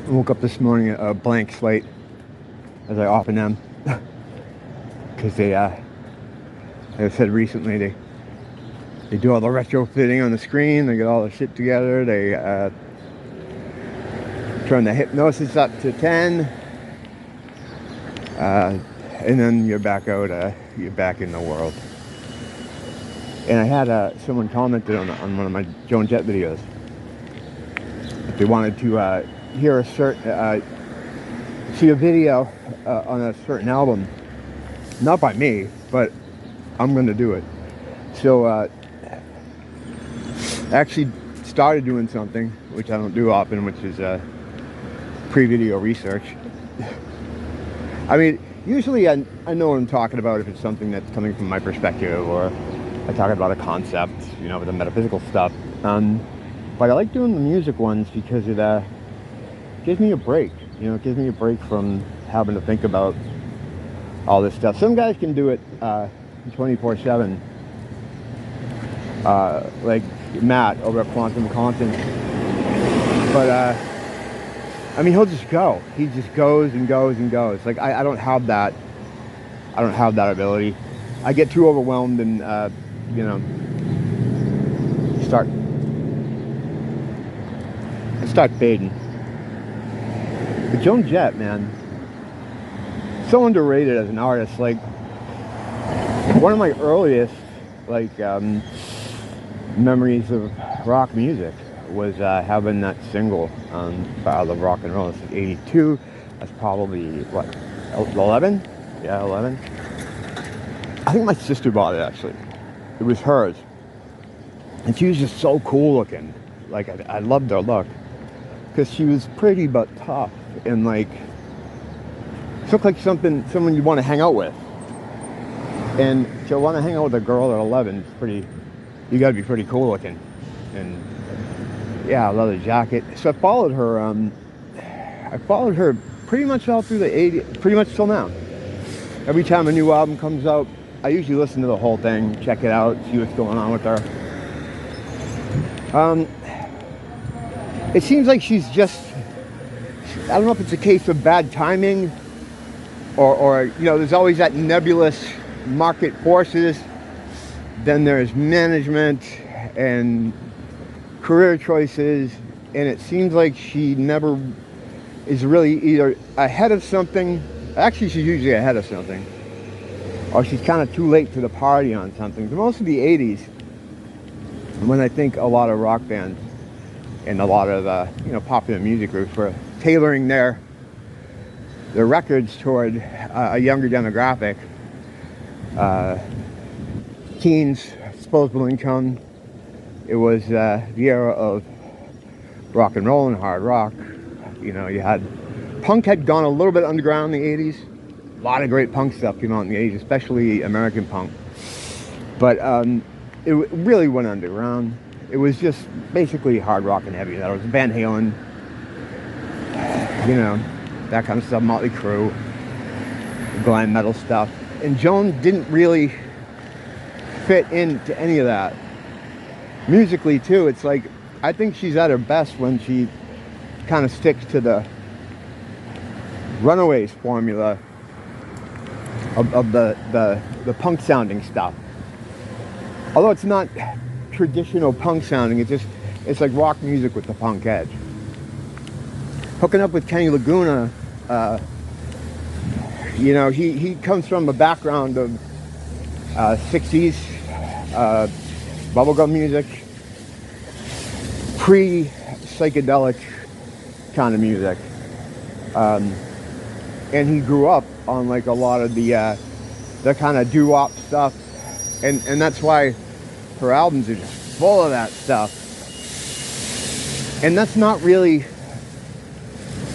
I woke up this morning a blank slate, as I often am, because they, as I said recently, they do all the retrofitting on the screen. They get all the shit together. They turn the hypnosis up to 10, and then you're back out. You're back in the world. And I had someone commented on one of my Joan Jett videos. If they wanted to hear a certain, see a video on a certain album, not by me, but I'm going to do it. So I actually started doing something, which I don't do often, which is pre-video research. I mean, usually I know what I'm talking about if it's something that's coming from my perspective, or I talk about a concept, you know, with the metaphysical stuff. But I like doing the music ones because it gives me a break. You know, it gives me a break from having to think about all this stuff. Some guys can do it 24/7, like Matt over at Quantum Content. But I mean, he'll just go. He just goes and goes and goes. Like I don't have that. I don't have that ability. I get too overwhelmed and you know, start fading. But Joan Jett, man, so underrated as an artist. Like one of my earliest memories of rock music was having that single by I Love Rock and Roll. This is 82. That's probably what, 11? Yeah, 11. I think my sister bought it actually. It was hers, and she was just so cool looking. Like I loved her look because she was pretty but tough, and like she looked like someone you want to hang out with. And to want to hang out with a girl at 11 is pretty. You got to be pretty cool looking. And yeah, I love the jacket. So I followed her. I followed her pretty much all through the 80s, pretty much till now. Every time a new album comes out, I usually listen to the whole thing, check it out, see what's going on with her. It seems like she's just, I don't know if it's a case of bad timing or you know, there's always that nebulous market forces. Then there's management and career choices, and it seems like she never is really either ahead of something. Actually, she's usually ahead of something, or she's kind of too late to the party on something. But most of the 80s, when I think a lot of rock bands and a lot of you know, popular music groups were tailoring their records toward a younger demographic, teens, disposable income. It was the era of rock and roll and hard rock. You know, you had punk had gone a little bit underground in the 80s. A lot of great punk stuff came out in the 80s, especially American punk. But it really went underground. It was just basically hard rock and heavy. That was Van Halen, you know, that kind of stuff, Motley Crue, glam metal stuff. And Joan didn't really fit into any of that. Musically too, it's like, I think she's at her best when she kind of sticks to the Runaways formula of the punk sounding stuff. Although it's not traditional punk sounding, it's like rock music with the punk edge. Hooking up with Kenny Laguna, you know, he comes from a background of 60s bubblegum music, pre-psychedelic kind of music, and he grew up on like a lot of the kind of doo-wop stuff, and that's why her albums are just full of that stuff. And that's not really,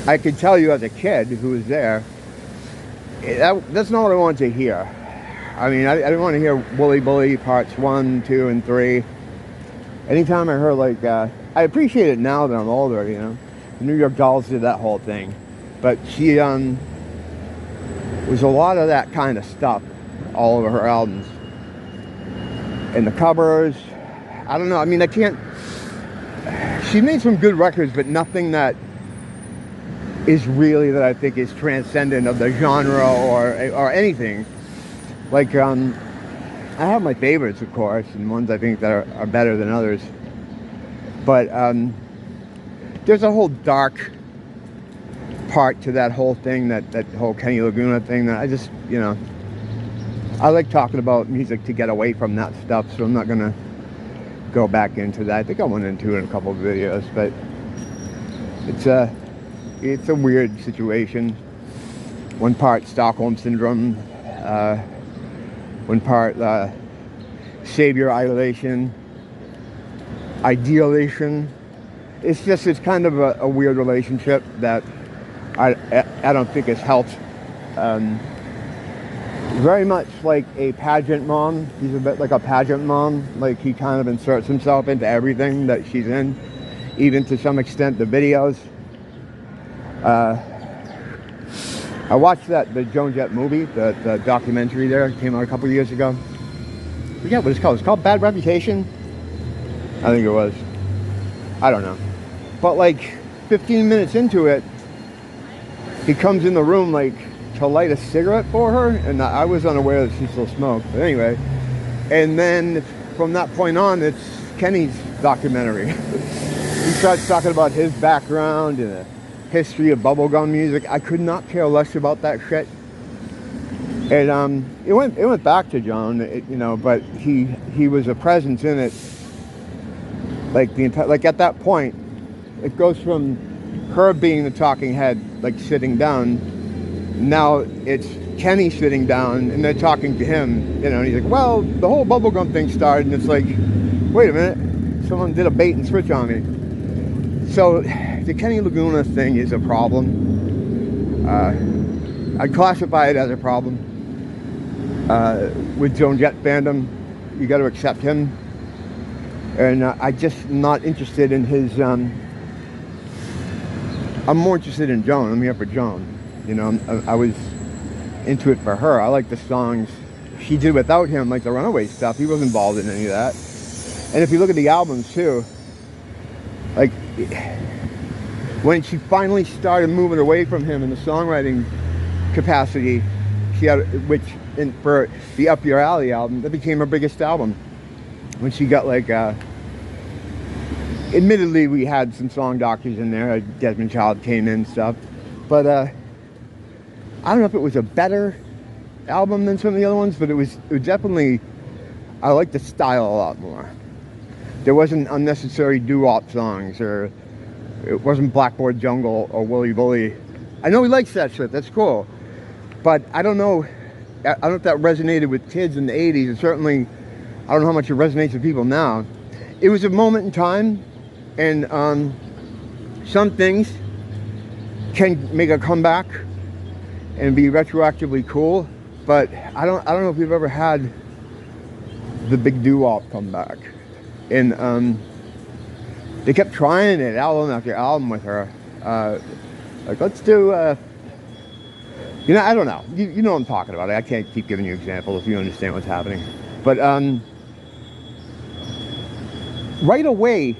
I could tell you as a kid who was there, that's not what I wanted to hear. I mean, I didn't want to hear Wooly Bully parts 1, 2, and 3. Anytime I heard like, I appreciate it now that I'm older, you know. The New York Dolls did that whole thing. But she, was a lot of that kind of stuff all over her albums. And the covers, I don't know, I mean, I can't, she made some good records, but nothing that is really that I think is transcendent of the genre or anything. Like, I have my favorites, of course, and ones I think that are better than others. But there's a whole dark part to that whole thing, that whole Kenny Laguna thing, that I just, you know, I like talking about music to get away from that stuff, so I'm not going to go back into that. I think I went into it in a couple of videos, but it's a weird situation. One part Stockholm Syndrome, one part savior idolation, idealization. It's kind of a weird relationship that I don't think has helped. Very much like a pageant mom. He's a bit like a pageant mom. Like, he kind of inserts himself into everything that she's in, even to some extent the videos. I watched the Joan Jett movie, the documentary there. It came out a couple of years ago. I forget what it's called. It's called Bad Reputation? I think it was. I don't know. But like 15 minutes into it, he comes in the room like to light a cigarette for her, and I was unaware that she still smoked. But anyway, and then from that point on, it's Kenny's documentary. He starts talking about his background and the history of bubblegum music. I could not care less about that shit. And it went back to Joan, you know, but he was a presence in it. Like the entire, like at that point, it goes from her being the talking head, like sitting down. Now it's Kenny sitting down and they're talking to him, you know, and he's like, well, the whole bubblegum thing started, and it's like, wait a minute, someone did a bait and switch on me. So the Kenny Laguna thing is a problem. I'd classify it as a problem. With Joan Jett fandom, you got to accept him. And I'm just not interested in his, I'm more interested in Joan. I'm here for Joan. You know, I was into it for her. I like the songs she did without him, like the Runaway stuff. He wasn't involved in any of that. And if you look at the albums too, like when she finally started moving away from him in the songwriting capacity, she had, for the Up Your Alley album, that became her biggest album. When she got like, admittedly we had some song doctors in there, Desmond Child came in and stuff, but I don't know if it was a better album than some of the other ones, but it was definitely, I liked the style a lot more. There wasn't unnecessary doo-wop songs, or it wasn't Blackboard Jungle or Wooly Bully. I know he likes that shit, that's cool, but I don't know if that resonated with kids in the 80s, and certainly I don't know how much it resonates with people now. It was a moment in time, and some things can make a comeback and be retroactively cool, but I don't know if we've ever had the big doo-wop comeback. And they kept trying it album after album with her. Like, let's do you know, I don't know. You know what I'm talking about. I can't keep giving you examples if you understand what's happening. But right away,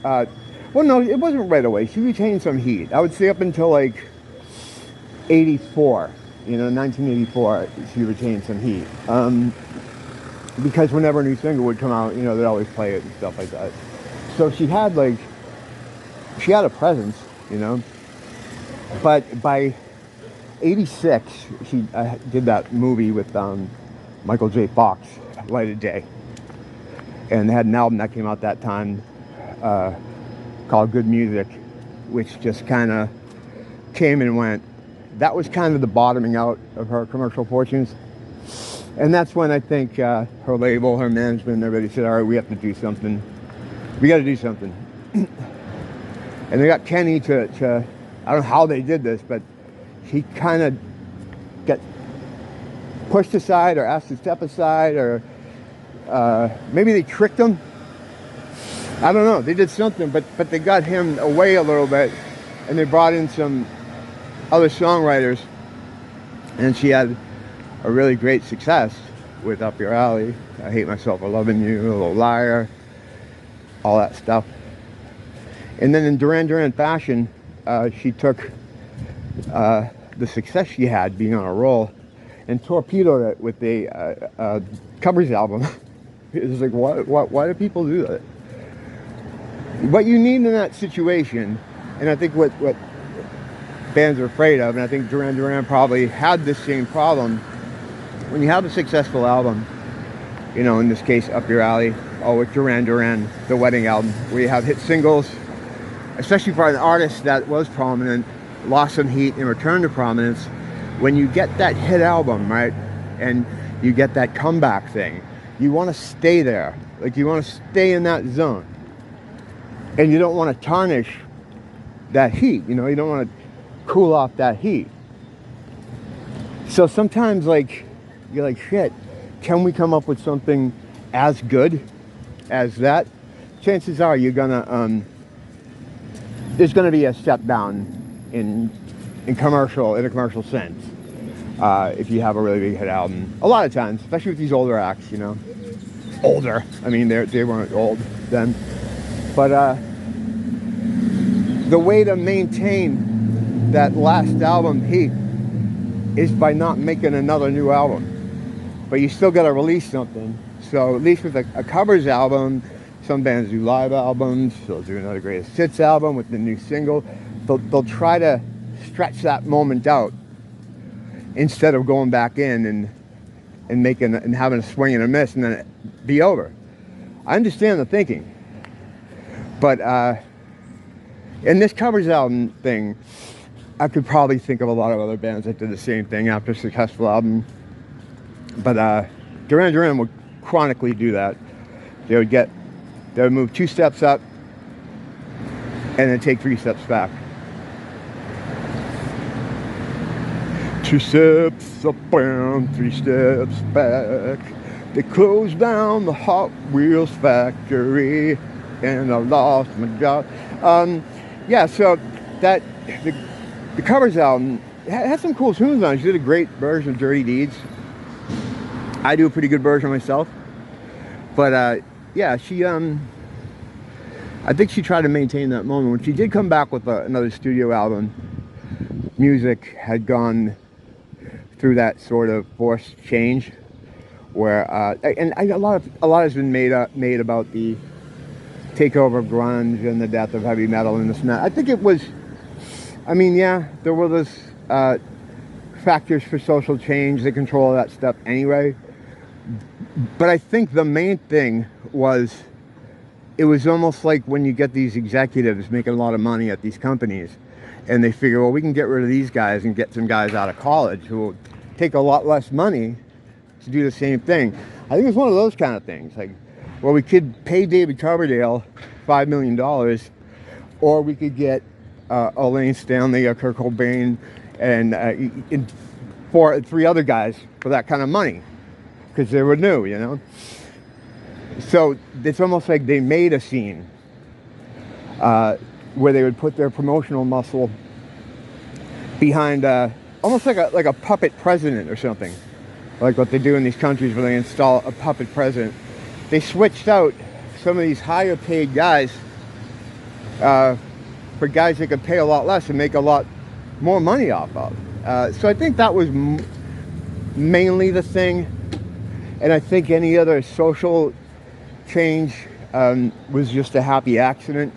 well, no, it wasn't right away. She retained some heat. I would say up until like 84, you know, 1984, she retained some heat. Because whenever a new single would come out, you know, they'd always play it and stuff like that. So she had a presence, you know. But by 86, she did that movie with Michael J. Fox, Light of Day. And they had an album that came out that time called Good Music, which just kind of came and went. That was kind of the bottoming out of her commercial fortunes. And that's when I think her label, her management, everybody said, all right, we have to do something. We got to do something. And they got Kenny to, I don't know how they did this, but he kind of got pushed aside or asked to step aside, or maybe they tricked him. I don't know. They did something, but they got him away a little bit, and they brought in some other songwriters, and she had a really great success with Up Your Alley, I Hate Myself for Loving You, A Little Liar, all that stuff. And then in Duran Duran fashion, she took the success she had being on a roll, and torpedoed it with a covers album. It's like, why do people do that? What you need in that situation, and I think what bands are afraid of, and I think Duran Duran probably had this same problem. When you have a successful album, you know, in this case, Up Your Alley, or with Duran Duran, the Wedding album, where you have hit singles, especially for an artist that was prominent, lost some heat and returned to prominence. When you get that hit album, right, and you get that comeback thing, you want to stay there. Like, you want to stay in that zone. And you don't want to tarnish that heat, you know, you don't want to cool off that heat. So sometimes, like, you're like, shit, can we come up with something as good as that? Chances are you're gonna, there's gonna be a step down in a commercial sense. If you have a really big hit album, a lot of times, especially with these older acts, you know, older. I mean, they weren't old then, but the way to maintain that last album heat is by not making another new album. But you still got to release something. So at least with a covers album, some bands do live albums. They'll do another greatest hits album with the new single. They'll try to stretch that moment out instead of going back in and having a swing and a miss and then it be over. I understand the thinking, but in this covers album thing, I could probably think of a lot of other bands that did the same thing after a successful album. But Duran Duran would chronically do that. They would move 2 steps up and then take 3 steps back. 2 steps up and 3 steps back. They closed down the Hot Wheels factory and I lost my job. Yeah, so the covers album had some cool tunes on it. She did a great version of Dirty Deeds. I do a pretty good version myself. But yeah, she I think she tried to maintain that moment. When she did come back with another studio album, music had gone through that sort of forced change where and a lot has been made about the takeover of grunge and the death of heavy metal and this and that. I think it was, I mean, yeah, there were those factors for social change. They control that stuff anyway. But I think the main thing was, it was almost like when you get these executives making a lot of money at these companies and they figure, well, we can get rid of these guys and get some guys out of college who will take a lot less money to do the same thing. I think it's one of those kind of things. Like, well, we could pay David Coverdale $5 million, or we could get Elaine Stanley or Kurt Cobain and 3 other guys for that kind of money, because they were new, you know? So it's almost like they made a scene where they would put their promotional muscle behind almost like a puppet president or something, like what they do in these countries where they install a puppet president. They switched out some of these higher paid guys for guys they could pay a lot less and make a lot more money off of. So I think that was mainly the thing. And I think any other social change was just a happy accident.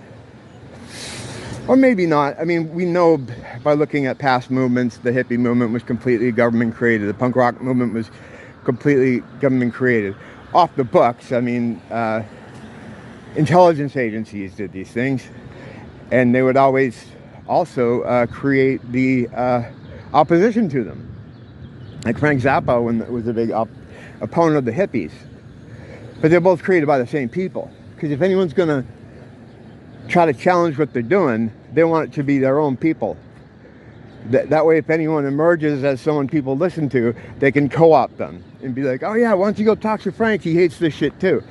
Or maybe not. I mean, we know by looking at past movements, the hippie movement was completely government created. The punk rock movement was completely government created. Off the books, I mean, intelligence agencies did these things. And they would always also create the opposition to them. Like Frank Zappa was a big opponent of the hippies. But they're both created by the same people. Because if anyone's going to try to challenge what they're doing, they want it to be their own people. That way, if anyone emerges as someone people listen to, they can co-opt them and be like, oh yeah, why don't you go talk to Frank? He hates this shit too.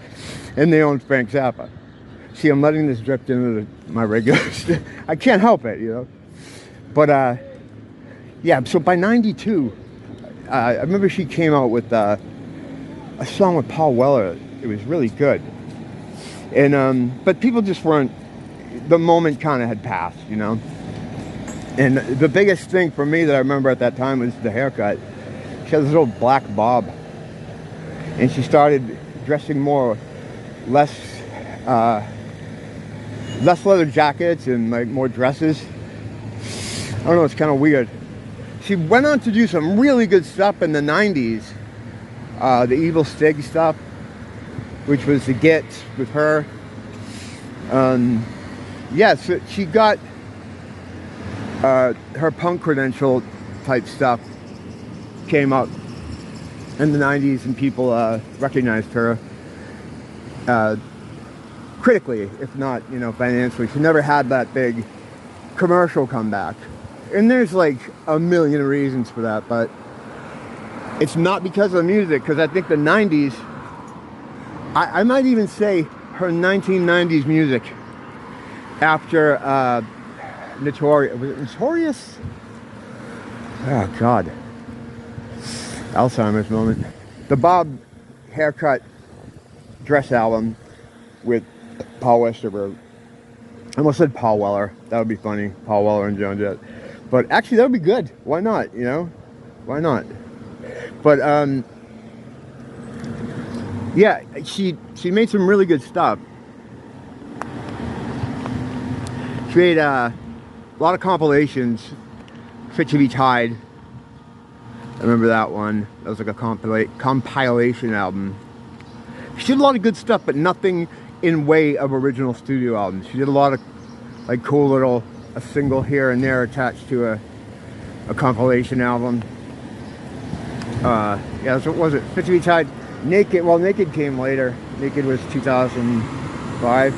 And they own Frank Zappa. See, I'm letting this drift into my regular stuff. I can't help it, you know. But yeah, so by 92, I remember she came out with a song with Paul Weller. It was really good. And but people just weren't, the moment kind of had passed, you know. And the biggest thing for me that I remember at that time was the haircut. She had this little black bob, and she started dressing less leather jackets and like more dresses. I don't know, it's kind of weird. She went on to do some really good stuff in the 90s. The Evil Stig stuff, which was the Get with her. Yeah, so she got her punk credential type stuff came up in the 90s, and people recognized her critically, if not, you know, financially. She never had that big commercial comeback. And there's like a million reasons for that, but it's not because of the music, because I think the 90s, I might even say her 1990s music after Notorious, was it Notorious? Oh God, Alzheimer's moment. The Bob haircut dress album with Paul Westerberg. I almost said Paul Weller. That would be funny. Paul Weller and Joan Jett. But actually, that would be good. Why not? You know, why not? But yeah, she made some really good stuff. She made a lot of compilations. Fit to be Tied. I remember that one. That was like a compilation album. She did a lot of good stuff, but nothing in way of original studio albums. She did a lot of like cool little, a single here and there attached to a compilation album. Yeah, so what was it? Fit to be Tied. Naked, well, Naked came later. Naked was 2005.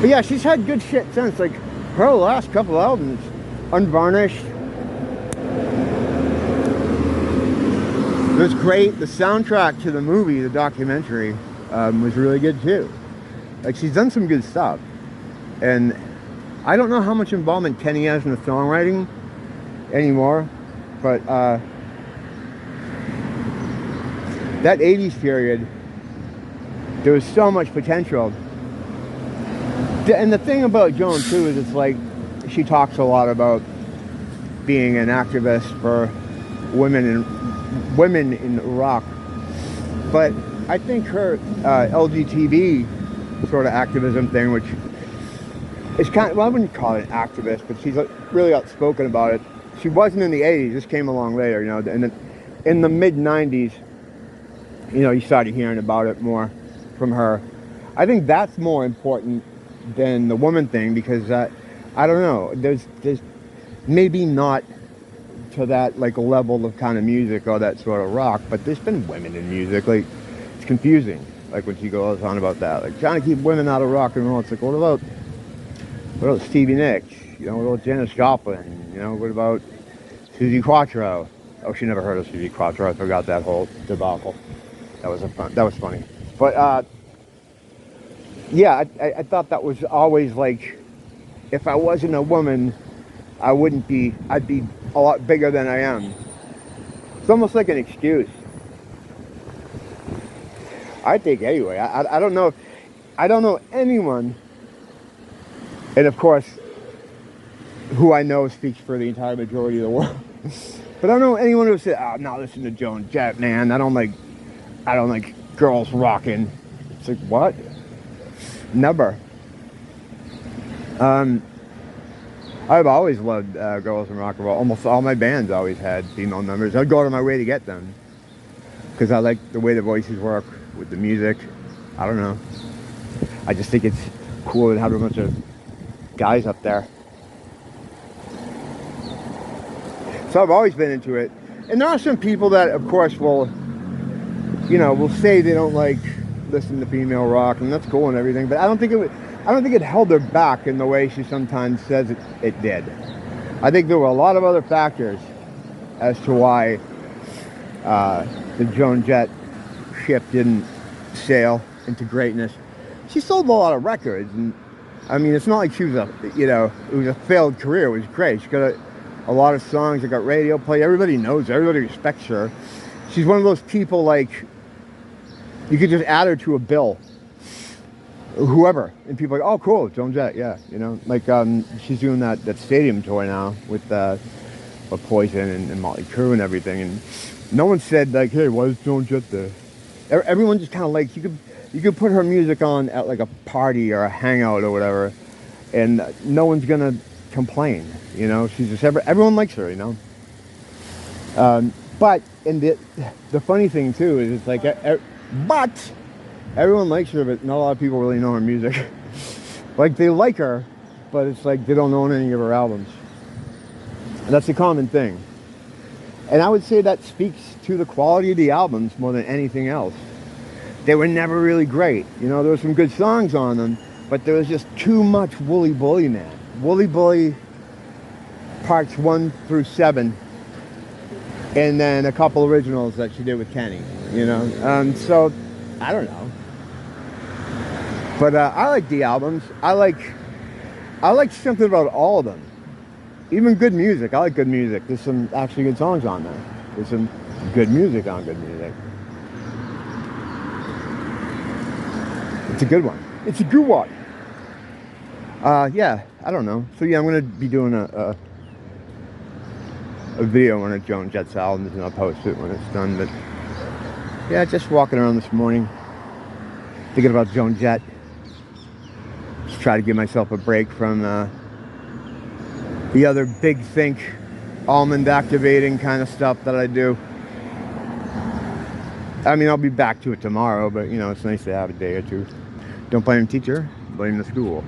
But yeah, she's had good shit since. Like her last couple albums, Unvarnished. It was great. The soundtrack to the movie, the documentary, was really good too. Like she's done some good stuff. And I don't know how much involvement Kenny has in the songwriting anymore, but that 80s period, there was so much potential. And the thing about Joan too is it's like she talks a lot about being an activist for women in rock, but I think her LGBT sort of activism thing, which is kind of, well, I wouldn't call it an activist, but she's really outspoken about it. She wasn't in the 80s, this came along later, you know, and in the mid 90s, you know, you started hearing about it more from her. I think that's more important than the woman thing, because I don't know, there's maybe not to that like level of kind of music or that sort of rock, but there's been women in music. Like it's confusing, like when she goes on about that, like trying to keep women out of rock and roll. It's like, what about Stevie Nicks, you know, what about Janis Joplin, you know, what about Suzi Quatro? Oh, she never heard of Suzi Quatro. I forgot that whole debacle. That was funny. But yeah, I thought that was always like, if I wasn't a woman, I'd be a lot bigger than I am. It's almost like an excuse, I think, anyway. I don't know. I don't know anyone, and of course, who I know speaks for the entire majority of the world. But I don't know anyone who said, "Oh, no, listen to Joan Jett, man. I don't like girls rocking." It's like, what? Never. I've always loved girls in rock and roll. Almost all my bands always had female members. I'd go out of my way to get them, because I like the way the voices work with the music. I don't know. I just think it's cool to have a bunch of guys up there. So I've always been into it. And there are some people that, of course, will say they don't like listen to female rock, and that's cool and everything. But I don't think it held her back in the way she sometimes says it did. I think there were a lot of other factors as to why the Joan Jett ship didn't sail into greatness. She sold a lot of records, and I mean, it's not like she was it was a failed career. It was great. She got a lot of songs that got radio play. Everybody knows her. Everybody respects her. She's one of those people, like, you could just add her to a bill. whoever, and people are like, oh cool, Joan Jett, yeah, you know, like she's doing that stadium tour now with Poison and Motley Crue and everything, and no one said like, hey, why is Joan Jett there? Everyone just kind of like, you could put her music on at like a party or a hangout or whatever, and no one's gonna complain, you know. She's just everyone likes her, you know. But and the funny thing too is it's like, but everyone likes her, but not a lot of people really know her music. Like they like her, but it's like they don't know any of her albums. And that's a common thing. And I would say that speaks to the quality of the albums more than anything else. They were never really great. You know, there were some good songs on them, but there was just too much Wooly Bully, man. Wooly Bully parts 1 through 7, and then a couple originals that she did with Kenny, you know. So, I don't know. But I like the albums. I like something about all of them. Even good music. I like good music. There's some actually good songs on there. There's some good music on good music. It's a good one. It's a good one. Yeah, I don't know. So yeah, I'm gonna be doing a video on a Joan Jett's album, and I'll post it when it's done. But yeah, just walking around this morning, thinking about Joan Jett. Just try to give myself a break from the other big think, almond activating kind of stuff that I do. I mean, I'll be back to it tomorrow, but you know, it's nice to have a day or two. Don't blame the teacher, blame the school.